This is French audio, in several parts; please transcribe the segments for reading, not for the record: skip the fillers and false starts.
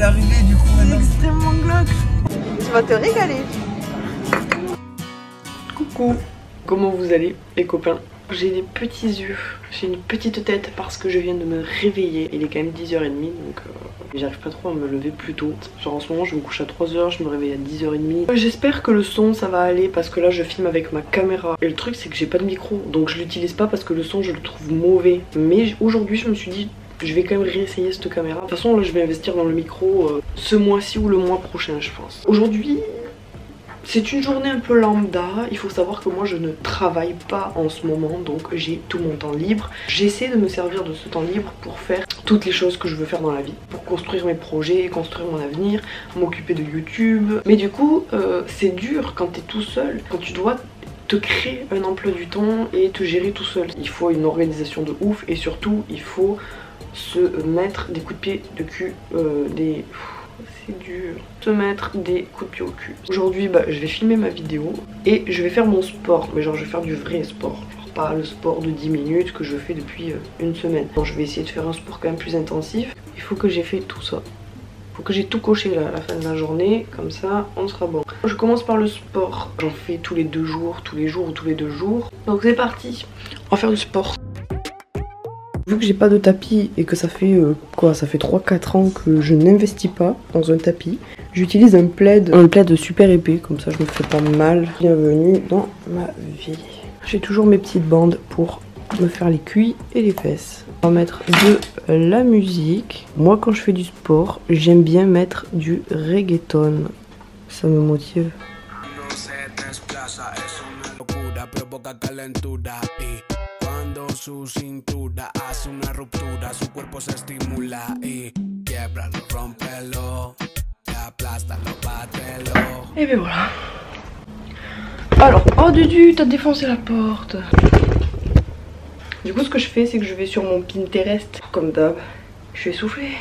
l'arrivée du coup maintenant. Extrêmement glauque. Tu vas te régaler. Coucou. Comment vous allez les copains? J'ai des petits yeux, j'ai une petite tête parce que je viens de me réveiller. Il est quand même 10h30 donc j'arrive pas trop à me lever plus tôt. Genre en ce moment je me couche à 3h, je me réveille à 10h30. J'espère que le son ça va aller parce que là je filme avec ma caméra. Et le truc c'est que j'ai pas de micro donc je l'utilise pas parce que le son je le trouve mauvais. Mais aujourd'hui je me suis dit je vais quand même réessayer cette caméra. De toute façon là je vais investir dans le micro ce mois-ci ou le mois prochain je pense. Aujourd'hui c'est une journée un peu lambda. Il faut savoir que moi je ne travaille pas en ce moment donc j'ai tout mon temps libre. J'essaie de me servir de ce temps libre pour faire toutes les choses que je veux faire dans la vie, pour construire mes projets, construire mon avenir, m'occuper de YouTube. Mais du coup c'est dur quand t'es tout seul, quand tu dois te créer un emploi du temps et te gérer tout seul. Il faut une organisation de ouf et surtout il faut se mettre des coups de pied de cul, c'est dur. Se mettre des coups de pied au cul. Aujourd'hui je vais filmer ma vidéo et je vais faire mon sport. Mais genre je vais faire du vrai sport. Genre pas le sport de 10 minutes que je fais depuis une semaine. Donc, je vais essayer de faire un sport quand même plus intensif. Il faut que j'ai fait tout ça. Il faut que j'ai tout coché là, à la fin de la journée. Comme ça on sera bon. Je commence par le sport. J'en fais tous les 2 jours, tous les jours ou tous les 2 jours. Donc c'est parti. On va faire du sport. Vu que j'ai pas de tapis et que ça fait ça fait 3-4 ans que je n'investis pas dans un tapis, j'utilise un plaid super épais, comme ça je me fais pas mal. Bienvenue dans ma vie. J'ai toujours mes petites bandes pour me faire les cuits et les fesses. On va mettre de la musique. Moi quand je fais du sport, j'aime bien mettre du reggaeton. Ça me motive. Su cintura hace una ruptura, su cuerpo se estimula y quiebralo, rompelo, aplástalo, bátelo. Et bien voilà. Alors, oh Dudu, t'as défoncé la porte. Du coup, ce que je fais, c'est que je vais sur mon Pinterest, comme d'hab. Je suis essoufflée.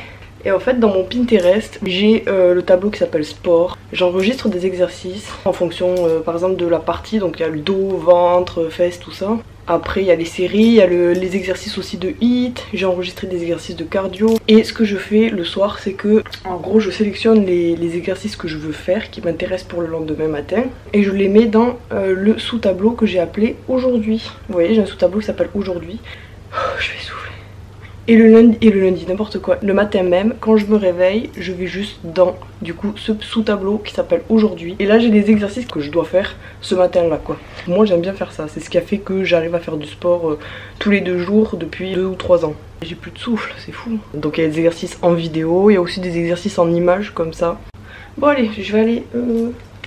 Et en fait, dans mon Pinterest, j'ai le tableau qui s'appelle sport. J'enregistre des exercices en fonction, par exemple, de la partie. Donc, il y a le dos, ventre, fesses, tout ça. Après il y a les séries, il y a les exercices aussi de HIIT, j'ai enregistré des exercices de cardio. Et ce que je fais le soir c'est que en gros je sélectionne les exercices que je veux faire, qui m'intéressent pour le lendemain matin. Et je les mets dans le sous-tableau que j'ai appelé aujourd'hui. Vous voyez j'ai un sous-tableau qui s'appelle aujourd'hui. Je vais souffler. Et le lundi, n'importe quoi. Le matin même, quand je me réveille, je vais juste dans, du coup, ce sous-tableau qui s'appelle aujourd'hui. Et là, j'ai les exercices que je dois faire ce matin-là, quoi. Moi, j'aime bien faire ça. C'est ce qui a fait que j'arrive à faire du sport tous les 2 jours depuis 2 ou 3 ans. J'ai plus de souffle, c'est fou. Donc, il y a des exercices en vidéo. Il y a aussi des exercices en images, comme ça. Bon, allez, je vais aller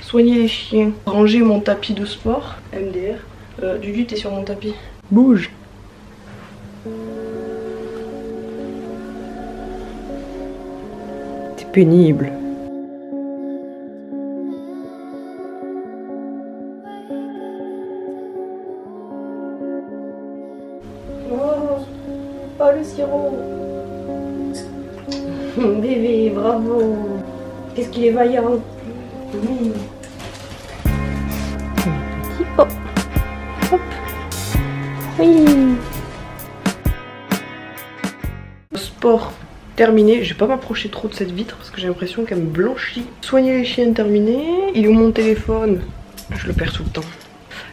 soigner les chiens. Ranger mon tapis de sport, MDR. Dudu, t'es sur mon tapis. Bouge. Pénible. Oh le sirop. Bébé, bravo. Qu'est-ce qu'il est vaillant. Oui. Hop. Hop. Oui. Sport terminé, je vais pas m'approcher trop de cette vitre parce que j'ai l'impression qu'elle me blanchit. Soigner les chiens terminé, il est où mon téléphone? Je le perds tout le temps.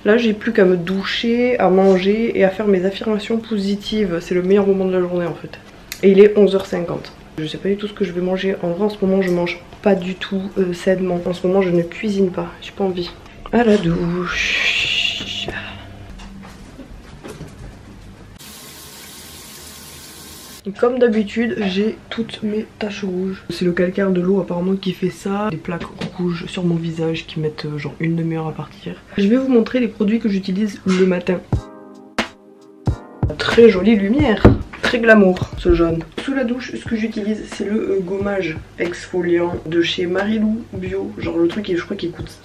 Là j'ai plus qu'à me doucher, à manger et à faire mes affirmations positives. C'est le meilleur moment de la journée en fait. Et il est 11h50. Je sais pas du tout ce que je vais manger. En vrai en ce moment je mange pas du tout sainement. En ce moment je ne cuisine pas, j'ai pas envie. À la douche. Et comme d'habitude, j'ai toutes mes taches rouges. C'est le calcaire de l'eau apparemment qui fait ça. Des plaques rouges sur mon visage qui mettent genre une demi-heure à partir. Je vais vous montrer les produits que j'utilise le matin. Très jolie lumière. Très glamour ce jaune. Sous la douche, ce que j'utilise c'est le gommage exfoliant de chez Marilou Bio. Genre le truc je crois qu'il coûte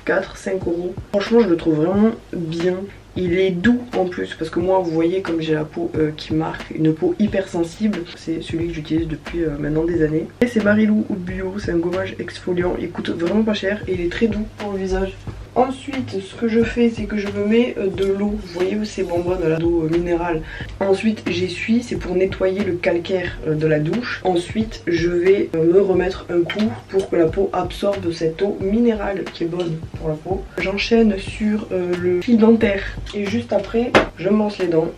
4-5 €. Franchement je le trouve vraiment bien. Il est doux en plus parce que moi vous voyez comme j'ai la peau qui marque, une peau hyper sensible. C'est celui que j'utilise depuis maintenant des années. Et c'est Marilou Bio, c'est un gommage exfoliant, il coûte vraiment pas cher et il est très doux pour le visage. Ensuite, ce que je fais, c'est que je me mets de l'eau. Vous voyez ces bonbonnes là, d'eau minérale. Ensuite, j'essuie, c'est pour nettoyer le calcaire de la douche. Ensuite, je vais me remettre un coup pour que la peau absorbe cette eau minérale qui est bonne pour la peau. J'enchaîne sur le fil dentaire et juste après, je me brosse les dents.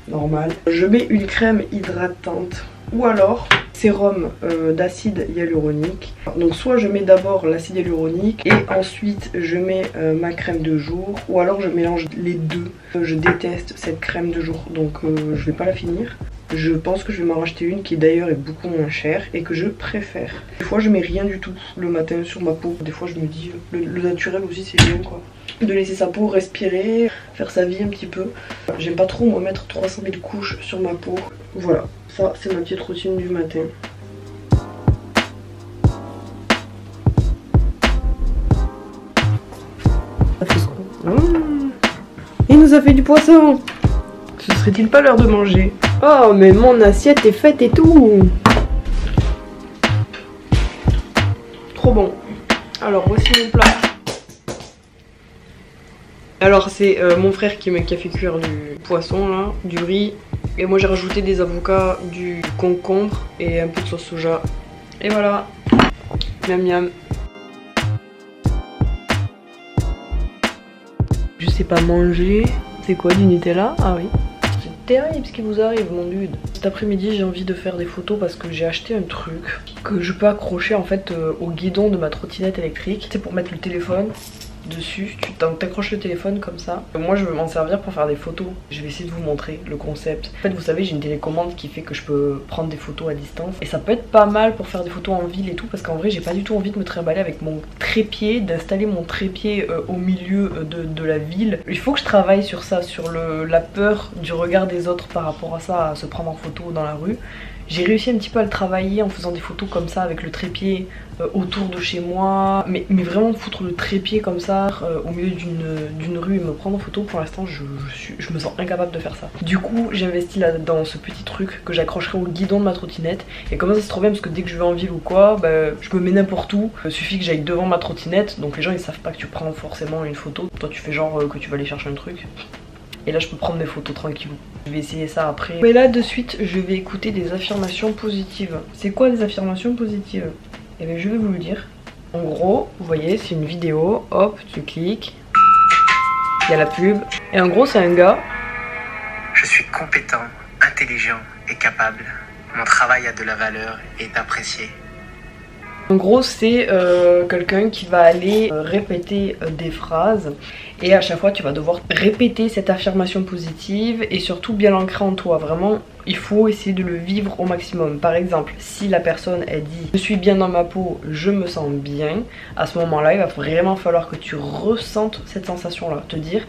Normal. Je mets une crème hydratante ou alors sérum d'acide hyaluronique. Donc soit je mets d'abord l'acide hyaluronique et ensuite je mets ma crème de jour, ou alors je mélange les deux. Je déteste cette crème de jour, donc je vais pas la finir. Je pense que je vais m'en racheter une qui d'ailleurs est beaucoup moins chère et que je préfère. Des fois je mets rien du tout le matin sur ma peau. Des fois je me dis le naturel aussi c'est bien quoi. De laisser sa peau respirer, faire sa vie un petit peu. J'aime pas trop me mettre 300 000 couches sur ma peau. Voilà, ça c'est ma petite routine du matin. Il nous a fait du poisson. Ce serait-il pas l'heure de manger? Oh mais mon assiette est faite et tout. Trop bon. Alors voici mon plat. Alors c'est mon frère qui a fait cuire du poisson là, du riz. Et moi j'ai rajouté des avocats, du concombre et un peu de sauce soja. Et voilà. Miam miam. Je sais pas manger. C'est quoi, du Nutella? Ah oui. C'est terrible ce qui vous arrive mon dude. Cet après-midi j'ai envie de faire des photos parce que j'ai acheté un truc que je peux accrocher en fait au guidon de ma trottinette électrique. C'est pour mettre le téléphone dessus, tu t'accroches le téléphone comme ça. Moi je veux m'en servir pour faire des photos. Je vais essayer de vous montrer le concept. En fait vous savez j'ai une télécommande qui fait que je peux prendre des photos à distance. Et ça peut être pas mal pour faire des photos en ville et tout. Parce qu'en vrai j'ai pas du tout envie de me trimballer avec mon trépied, d'installer mon trépied au milieu de la ville. Il faut que je travaille sur ça, sur la peur du regard des autres par rapport à ça, à se prendre en photo dans la rue. J'ai réussi un petit peu à le travailler en faisant des photos comme ça avec le trépied autour de chez moi. Mais vraiment foutre le trépied comme ça au milieu d'une rue et me prendre en photo, pour l'instant je me sens incapable de faire ça. Du coup j'ai investi là dans ce petit truc que j'accrocherai au guidon de ma trottinette. Et comme ça c'est trop bien parce que dès que je vais en ville ou quoi, bah, je me mets n'importe où. Il suffit que j'aille devant ma trottinette, donc les gens ils savent pas que tu prends forcément une photo. Toi tu fais genre que tu vas aller chercher un truc. Et là je peux prendre mes photos tranquilles. Je vais essayer ça après. Mais là de suite je vais écouter des affirmations positives. C'est quoi des affirmations positives? Et bien je vais vous le dire. En gros, vous voyez c'est une vidéo, hop tu cliques, il y a la pub. Et en gros c'est un gars. Je suis compétent, intelligent et capable. Mon travail a de la valeur et est apprécié. En gros c'est quelqu'un qui va aller répéter des phrases et à chaque fois tu vas devoir répéter cette affirmation positive et surtout bien l'ancrer en toi. Vraiment il faut essayer de le vivre au maximum. Par exemple si la personne elle dit je suis bien dans ma peau, je me sens bien, à ce moment là il va vraiment falloir que tu ressentes cette sensation là, te dire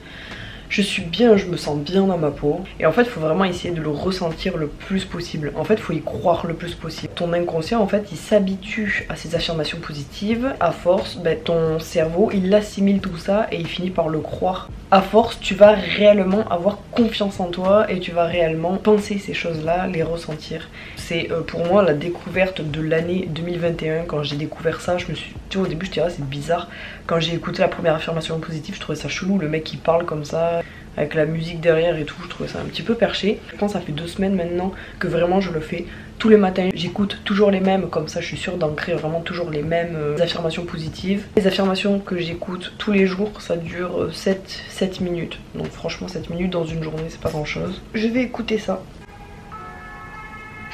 je suis bien, je me sens bien dans ma peau. Et en fait, il faut vraiment essayer de le ressentir le plus possible. En fait, il faut y croire le plus possible. Ton inconscient, en fait, il s'habitue à ces affirmations positives. À force, ben, ton cerveau, il assimile tout ça et il finit par le croire. À force, tu vas réellement avoir confiance en toi et tu vas réellement penser ces choses-là, les ressentir. C'est pour moi la découverte de l'année 2021. Quand j'ai découvert ça, je me suis... Tu vois, au début, je dirais c'est bizarre. Quand j'ai écouté la première affirmation positive, je trouvais ça chelou. Le mec, il parle comme ça, avec la musique derrière et tout, je trouvais ça un petit peu perché. Je pense que ça fait 2 semaines maintenant que vraiment je le fais tous les matins. J'écoute toujours les mêmes, comme ça je suis sûre d'ancrer vraiment toujours les mêmes affirmations positives. Les affirmations que j'écoute tous les jours, ça dure 7 minutes. Donc franchement 7 minutes dans une journée c'est pas grand chose. Je vais écouter ça.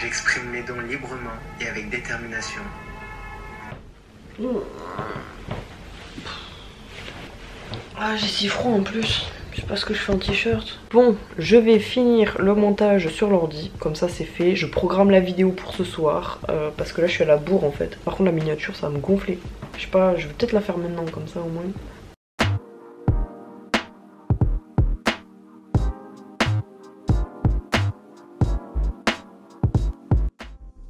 J'exprime mes dons librement et avec détermination. Ah j'ai si froid en plus. Je sais pas ce que je fais en t-shirt. Bon, je vais finir le montage sur l'ordi. Comme ça c'est fait. Je programme la vidéo pour ce soir. Parce que là je suis à la bourre en fait. Par contre la miniature ça va me gonfler. Je sais pas, je vais peut-être la faire maintenant comme ça au moins.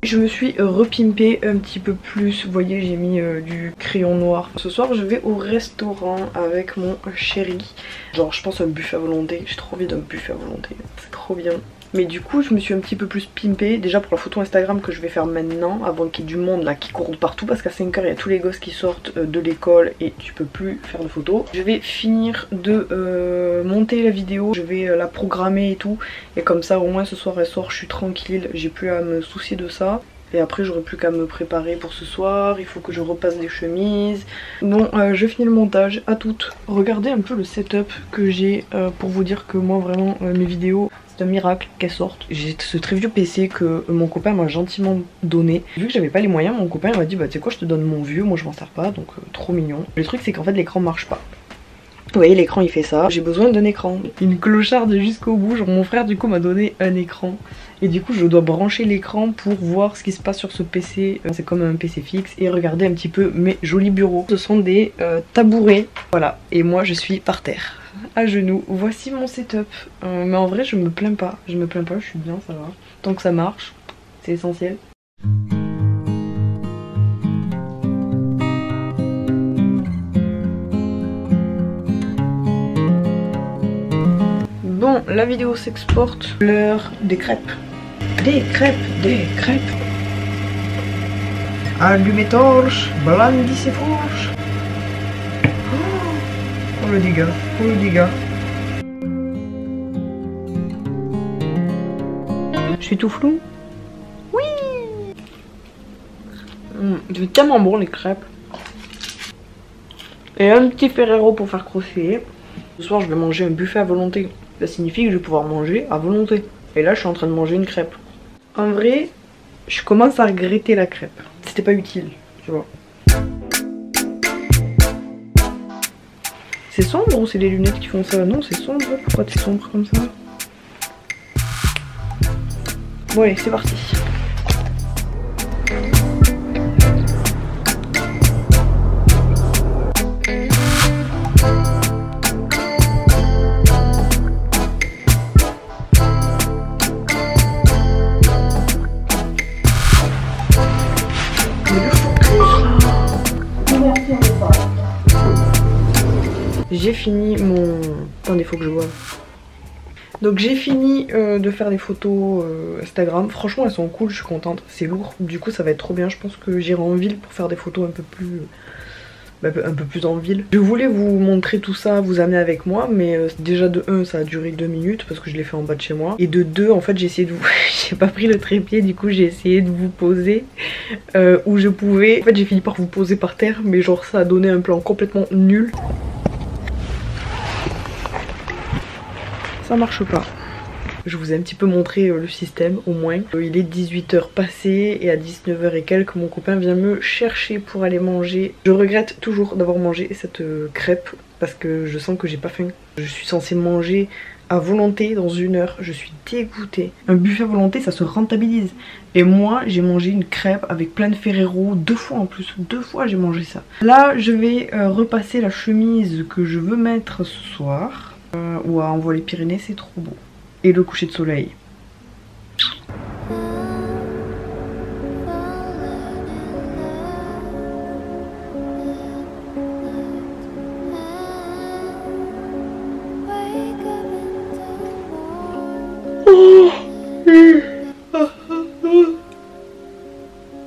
Je me suis repimpée un petit peu plus, vous voyez j'ai mis du crayon noir. Ce soir je vais au restaurant avec mon chéri. Genre je pense à un buffet à volonté, j'ai trop envie d'un buffet à volonté, c'est trop bien. Mais du coup je me suis un petit peu plus pimpée. Déjà pour la photo Instagram que je vais faire maintenant, avant qu'il y ait du monde là qui court partout, parce qu'à 5h il y a tous les gosses qui sortent de l'école et tu peux plus faire de photos. Je vais finir de monter la vidéo, je vais la programmer et tout. Et comme ça au moins ce soir elle sort, je suis tranquille, j'ai plus à me soucier de ça. Et après j'aurai plus qu'à me préparer pour ce soir, il faut que je repasse des chemises. Bon je finis le montage, à toutes. Regardez un peu le setup que j'ai pour vous dire que moi vraiment mes vidéos c'est un miracle qu'elles sortent. J'ai ce très vieux PC que mon copain m'a gentiment donné. Vu que j'avais pas les moyens, mon copain m'a dit bah tu sais quoi, je te donne mon vieux, moi je m'en sers pas, donc trop mignon. Le truc c'est qu'en fait l'écran marche pas. Vous voyez l'écran il fait ça, j'ai besoin d'un écran. Une clocharde jusqu'au bout, genre mon frère du coup m'a donné un écran. Et du coup je dois brancher l'écran pour voir ce qui se passe sur ce PC. C'est comme un PC fixe et regarder un petit peu mes jolis bureaux. Ce sont des tabourets, voilà. Et moi je suis par terre, à genoux. Voici mon setup. Mais en vrai je me plains pas, je suis bien, ça va. Tant que ça marche, c'est essentiel. Bon, la vidéo s'exporte. L'heure des crêpes. Des crêpes, des crêpes. Allumez torche, blandissez fourche. Oh le dégât, oh le dégât. Je suis tout flou. Oui. C'est tellement bon les crêpes. Et un petit Ferrero pour faire croustiller. Ce soir je vais manger un buffet à volonté. Ça signifie que je vais pouvoir manger à volonté. Et là je suis en train de manger une crêpe. En vrai, je commence à regretter la crêpe. C'était pas utile, tu vois. C'est sombre ou c'est les lunettes qui font ça? Non, c'est sombre. Pourquoi c'est sombre comme ça? Bon allez, c'est parti. J'ai fini mon... Attendez, faut que je vois. Donc j'ai fini de faire des photos Instagram. Franchement elles sont cool, je suis contente. C'est lourd, du coup ça va être trop bien. Je pense que j'irai en ville pour faire des photos un peu plus en ville. Je voulais vous montrer tout ça, vous amener avec moi, mais déjà de 1 ça a duré 2 minutes parce que je l'ai fait en bas de chez moi. Et de 2 en fait j'ai essayé de vous... j'ai pas pris le trépied, du coup j'ai essayé de vous poser où je pouvais. En fait j'ai fini par vous poser par terre, mais genre ça a donné un plan complètement nul. Ça marche pas. Je vous ai un petit peu montré le système au moins. Il est 18h passé et à 19h et quelques mon copain vient me chercher pour aller manger. Je regrette toujours d'avoir mangé cette crêpe parce que je sens que j'ai pas faim. Je suis censée manger à volonté dans 1 heure, je suis dégoûtée. Un buffet à volonté ça se rentabilise. Et moi j'ai mangé une crêpe avec plein de Ferrero 2 fois en plus, 2 fois j'ai mangé ça. Là je vais repasser la chemise que je veux mettre ce soir. Ou à Envoie les Pyrénées, c'est trop beau. Et le coucher de soleil.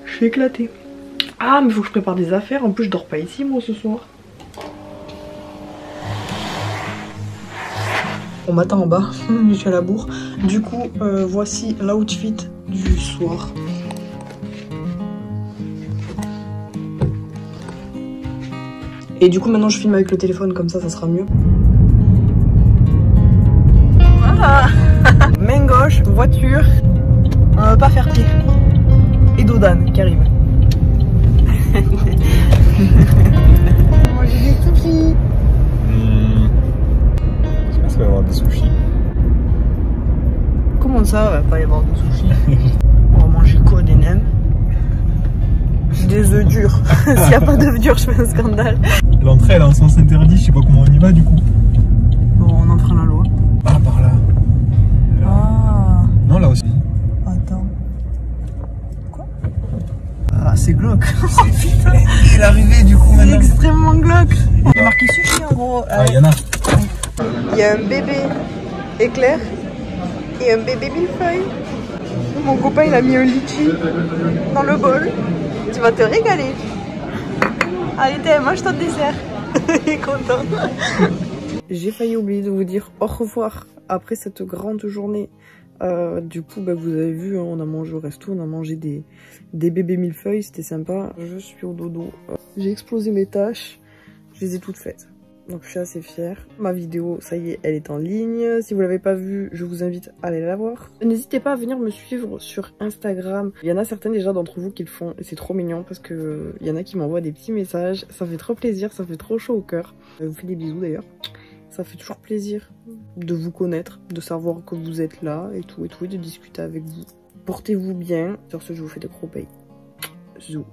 Je suis éclatée. Ah mais faut que je prépare des affaires. En plus je dors pas ici moi ce soir. On m'attend en bas, je suis à la bourre. Du coup, voici l'outfit du soir. Et du coup, maintenant je filme avec le téléphone, comme ça sera mieux. Voilà. Main gauche, voiture. On va pas faire pire. Et Dodane qui arrive. Moi j'ai des sushis. Il va y avoir des sushis. Comment ça, il va pas y avoir de sushis? On va manger quoi? Des nems? Des œufs durs. S'il n'y a pas d'œufs durs, je fais un scandale. L'entrée elle est en sens interdit, je sais pas comment on y va du coup. Bon, on enfreint la loi. Ah, par là. Ah. Non, là aussi. Attends. Quoi? Ah, c'est glauque. C'est flingué l'arrivée du coup maintenant. C'est extrêmement glauque. Il y a marqué sushi en gros. Ah, il y en a. Il y a un bébé éclair Et un bébé millefeuille. Mon copain il a mis un litchi dans le bol. Tu vas te régaler. Allez, mange ton dessert. Il est content. J'ai failli oublier de vous dire au revoir après cette grande journée. Du coup, bah, vous avez vu, hein, on a mangé au resto, on a mangé des bébés millefeuilles, c'était sympa. Je suis au dodo. J'ai explosé mes tâches, je les ai toutes faites. Donc je suis assez fière. Ma vidéo, ça y est, elle est en ligne. Si vous l'avez pas vue, je vous invite à aller la voir. N'hésitez pas à venir me suivre sur Instagram. Il y en a certains déjà d'entre vous qui le font et c'est trop mignon parce que il y en a qui m'envoient des petits messages. Ça fait trop plaisir, ça fait trop chaud au cœur. Je vous fais des bisous d'ailleurs. Ça fait toujours plaisir de vous connaître, de savoir que vous êtes là et tout, et de discuter avec vous. Portez-vous bien. Sur ce, je vous fais de gros bails. Zou.